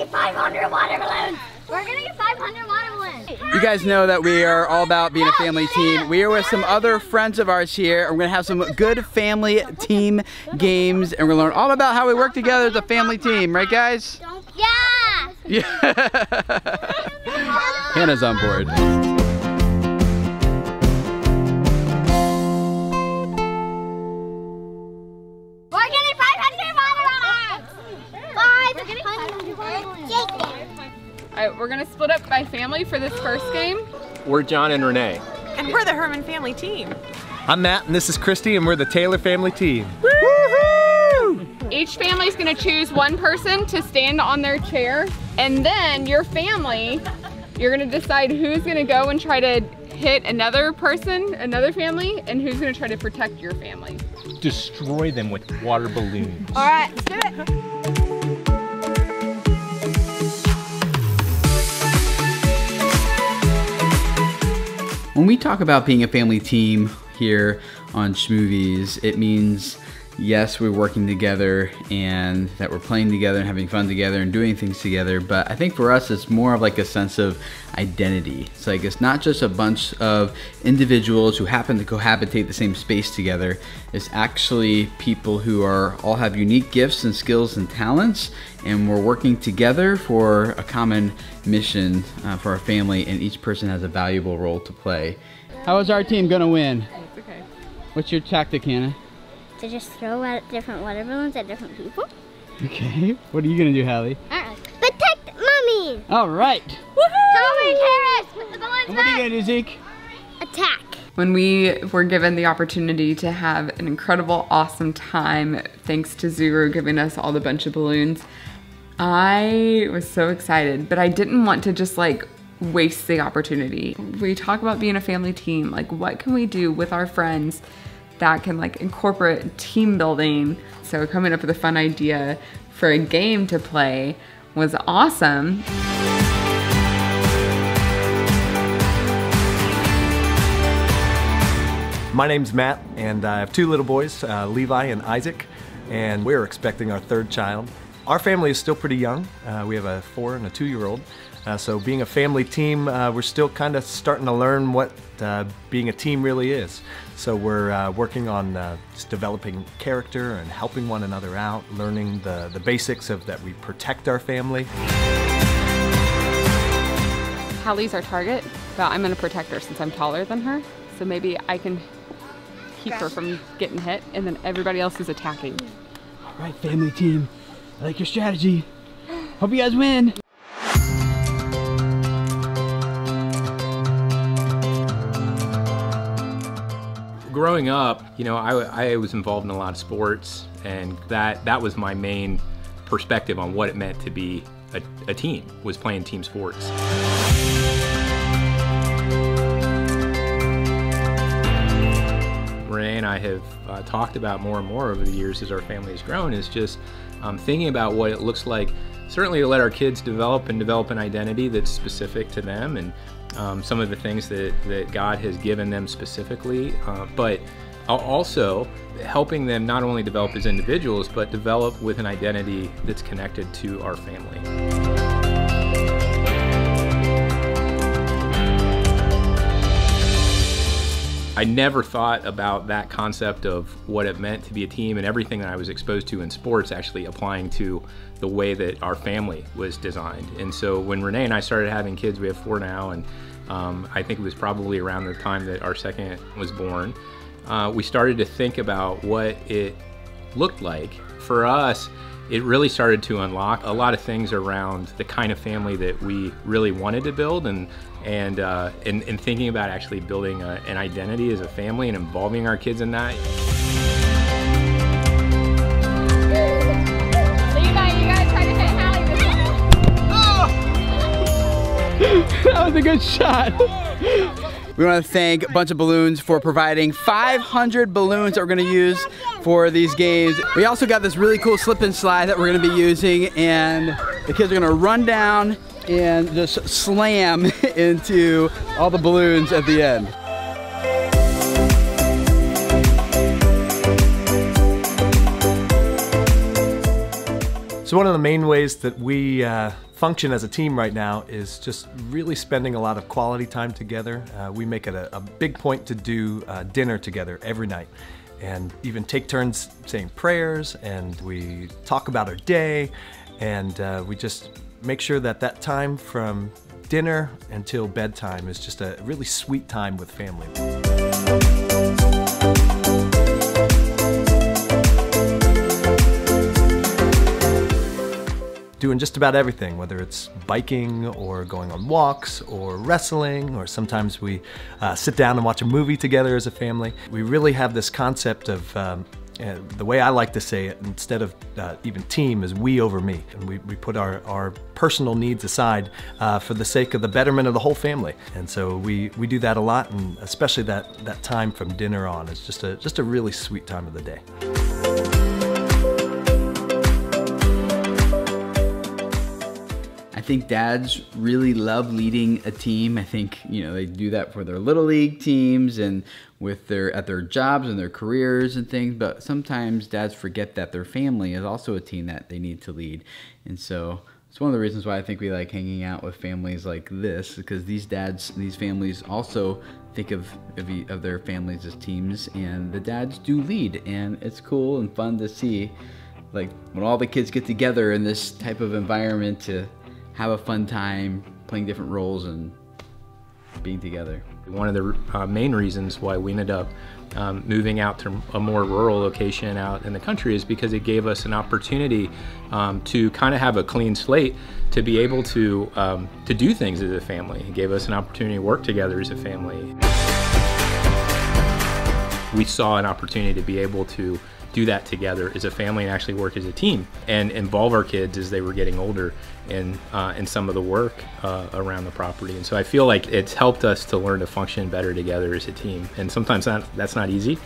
get 500 water balloons. We're gonna get 500 water balloons. You guys know that we are all about being a family team. We are with some other friends of ours here, and we're gonna have some good family team games, and we're gonna learn all about how we work together as a family team, right guys? Yeah! Yeah. Hannah's on board. We're getting 500 water balloons! 500 water balloons. All right, we're gonna split up by family for this first game. We're John and Renee. And we're the Herman family team. I'm Matt and this is Christy and we're the Taylor family team. Woohoo! Each family's gonna choose one person to stand on their chair, and then your family, you're gonna decide who's gonna go and try to hit another person, another family, and who's gonna try to protect your family. Destroy them with water balloons. All right, let's do it. When we talk about being a family team here on Schmovies, it means yes, we're working together and that we're playing together and having fun together and doing things together, but I think for us it's more of like a sense of identity. It's like it's not just a bunch of individuals who happen to cohabitate the same space together. It's actually people who all have unique gifts and skills and talents, and we're working together for a common mission for our family, and each person has a valuable role to play. How is our team gonna win? It's okay. What's your tactic, Hannah? To just throw out different water balloons at different people. Okay. What are you gonna do, Hallie? Protect mommy! All right. Tommy, Harris, put the balloons And what are you back! gonna do, Zeke? Attack! When we were given the opportunity to have an incredible, awesome time, thanks to Zuru giving us all the bunch of balloons, I was so excited, but I didn't want to just like waste the opportunity. We talk about being a family team, like what can we do with our friends that can like incorporate team building? So coming up with a fun idea for a game to play was awesome. My name's Matt and I have two little boys, Levi and Isaac, and we're expecting our third child. Our family is still pretty young. We have a 4 and a 2-year-old. So being a family team, we're still kind of starting to learn what being a team really is. So we're working on just developing character and helping one another out, learning the basics of that we protect our family. Hallie's our target, but I'm gonna protect her since I'm taller than her. So maybe I can keep her from getting hit, and then everybody else is attacking. All right, family team. I like your strategy. Hope you guys win. Growing up, you know, I was involved in a lot of sports, and that was my main perspective on what it meant to be a team, was playing team sports. Renee and I have talked about more and more over the years as our family has grown, is just thinking about what it looks like, certainly to let our kids develop an identity that's specific to them, and some of the things that God has given them specifically, but also helping them not only develop as individuals, but develop with an identity that's connected to our family. I never thought about that concept of what it meant to be a team and everything that I was exposed to in sports actually applying to the way that our family was designed. And so when Renee and I started having kids, we have 4 now, and I think it was probably around the time that our second was born, we started to think about what it looked like. For us, it really started to unlock a lot of things around the kind of family that we really wanted to build, and thinking about actually building an identity as a family and involving our kids in that. So you guys try to hit Hallie this time. That was a good shot. We want to thank a bunch of balloons for providing 500 balloons that we're going to use for these games. We also got this really cool slip and slide that we're going to be using, and the kids are going to run down and just slam into all the balloons at the end. So one of the main ways that we function as a team right now is just really spending a lot of quality time together. We make it a big point to do dinner together every night, and even take turns saying prayers, and we talk about our day, and we just make sure that that time from dinner until bedtime is just a really sweet time with family. Doing just about everything, whether it's biking or going on walks or wrestling, or sometimes we sit down and watch a movie together as a family. We really have this concept of, the way I like to say it, instead of even team, is we over me. And we put our personal needs aside for the sake of the betterment of the whole family. And so we do that a lot, and especially that time from dinner on is just a really sweet time of the day. I think dads really love leading a team. I think, you know, they do that for their little league teams and at their jobs and their careers and things, but sometimes dads forget that their family is also a team that they need to lead. And so it's one of the reasons why I think we like hanging out with families like this, because these families also think of their families as teams, and the dads do lead, and it's cool and fun to see, like, when all the kids get together in this type of environment to have a fun time playing different roles and being together. One of the main reasons why we ended up moving out to a more rural location out in the country is because it gave us an opportunity to kind of have a clean slate, to be able to do things as a family. It gave us an opportunity to work together as a family. We saw an opportunity to be able to do that together as a family and actually work as a team and involve our kids as they were getting older in some of the work around the property. And so I feel like it's helped us to learn to function better together as a team. And sometimes that's not easy.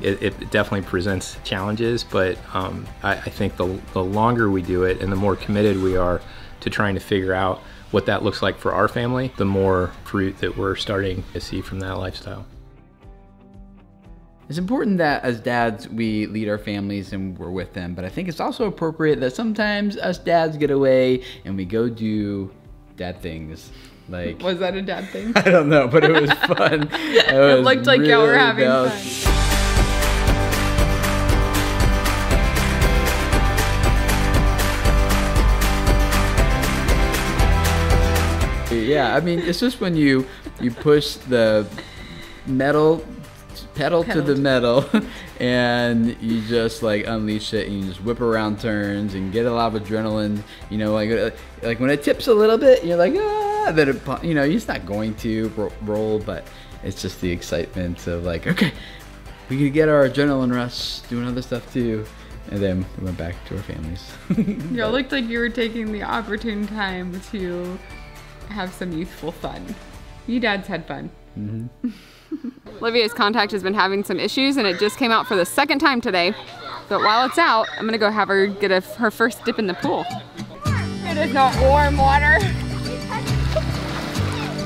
It definitely presents challenges, but I think the longer we do it and the more committed we are to trying to figure out what that looks like for our family, the more fruit that we're starting to see from that lifestyle. It's important that as dads we lead our families and we're with them, but I think it's also appropriate that sometimes us dads get away and we go do dad things. Like, was that a dad thing? I don't know, but it was fun. It looked like y'all were having fun. Yeah, I mean, it's just when you push the pedal to the metal and you just like unleash it and you just whip around turns and get a lot of adrenaline, you know, like when it tips a little bit, you're like, ah, then it, you know, it's not going to roll, but it's just the excitement of like, okay, we can get our adrenaline rush doing other stuff too. And then we went back to our families. Y'all looked like you were taking the opportune time to have some youthful fun. You dads had fun. Mm-hmm. Olivia's contact has been having some issues and it just came out for the second time today. But while it's out, I'm gonna go have her get her first dip in the pool. It is not warm water.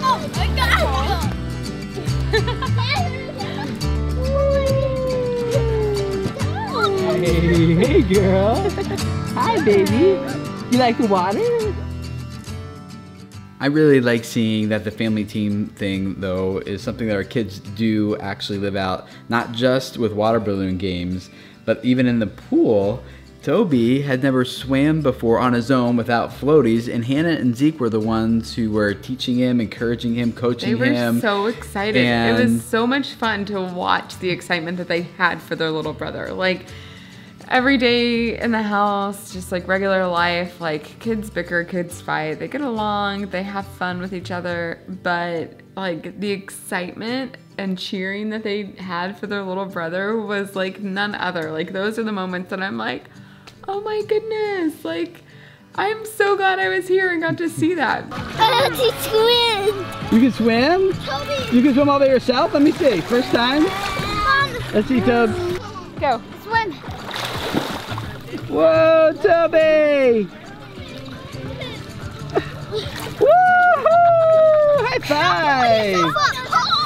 Oh my God! Hey girl. Hi baby. You like the water? I really like seeing that the family team thing, though, is something that our kids do actually live out, not just with water balloon games, but even in the pool. Toby had never swam before on his own without floaties, and Hannah and Zeke were the ones who were teaching him, encouraging him, coaching him. They were so excited. It was so much fun to watch the excitement that they had for their little brother. Like, every day in the house, just like regular life, like kids bicker, kids fight, they get along, they have fun with each other, but like the excitement and cheering that they had for their little brother was like none other. Like, those are the moments that I'm like, oh my goodness, like I'm so glad I was here and got to see that. I have to swim. You can swim? Toby. You can swim all by yourself? Let me see. First time? Mom. Let's see, Toby. Go. Swim. Whoa, Toby! Woohoo! High five!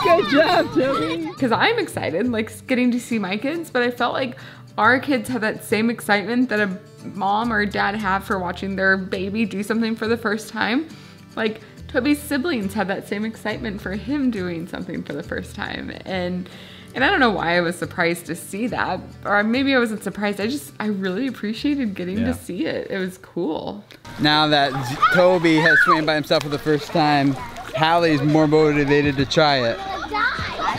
Good job, Toby! Because I'm excited, like getting to see my kids, but I felt like our kids have that same excitement that a mom or a dad have for watching their baby do something for the first time. Like Toby's siblings had that same excitement for him doing something for the first time. And I don't know why I was surprised to see that, or maybe I wasn't surprised. I really appreciated getting to see it. It was cool. Now that Toby has swam by himself for the first time, Hallie's more motivated to try it.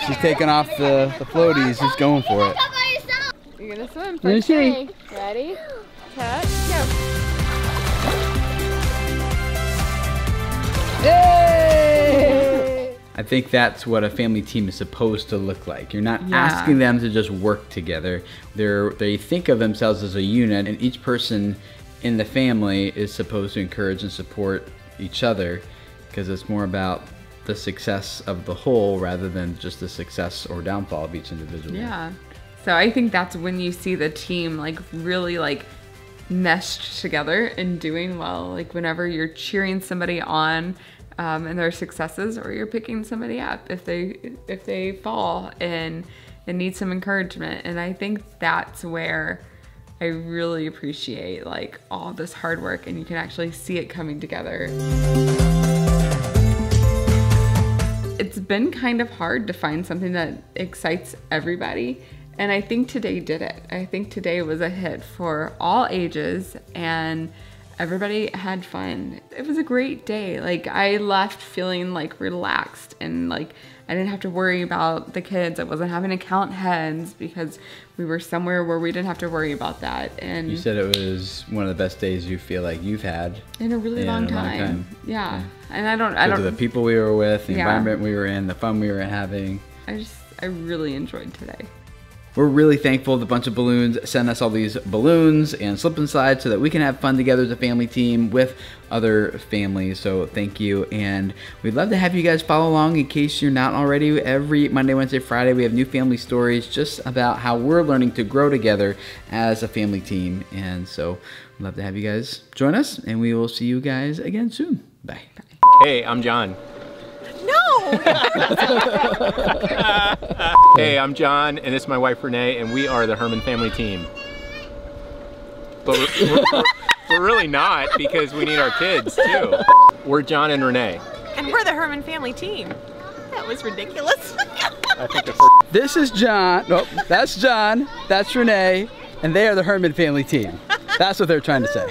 She's taking off the floaties. She's going for it. You're gonna swim. Let me see. Ready? Touch. Go. Yay! I think that's what a family team is supposed to look like. You're not asking them to just work together. They think of themselves as a unit, and each person in the family is supposed to encourage and support each other, because it's more about the success of the whole rather than just the success or downfall of each individual. Yeah. So I think that's when you see the team like really like meshed together and doing well. Like whenever you're cheering somebody on and their successes, or you're picking somebody up if they fall and need some encouragement. And I think that's where I really appreciate like all this hard work, and you can actually see it coming together. It's been kind of hard to find something that excites everybody, and I think today did it. I think today was a hit for all ages, and everybody had fun. It was a great day. Like I left feeling like relaxed, and like I didn't have to worry about the kids. I wasn't having to count heads because we were somewhere where we didn't have to worry about that. And you said it was one of the best days you feel like you've had in a really long time. Yeah. And I don't the people we were with, the Yeah. environment we were in, the fun we were having. I really enjoyed today. We're really thankful the Bunch of Balloons sent us all these balloons and slip and slides so that we can have fun together as a family team with other families. So thank you, and we'd love to have you guys follow along in case you're not already. Every Monday, Wednesday, Friday we have new family stories just about how we're learning to grow together as a family team. And so we'd love to have you guys join us, and we will see you guys again soon. Bye. Hey, I'm John. No! Hey, I'm John, and this is my wife Renee, and we are the Herman family team. But we're really not, because we need our kids too. We're John and Renee. And we're the Herman family team. That was ridiculous. I think the first This is John. Nope, that's John. That's Renee, and they are the Herman family team. That's what they're trying to say.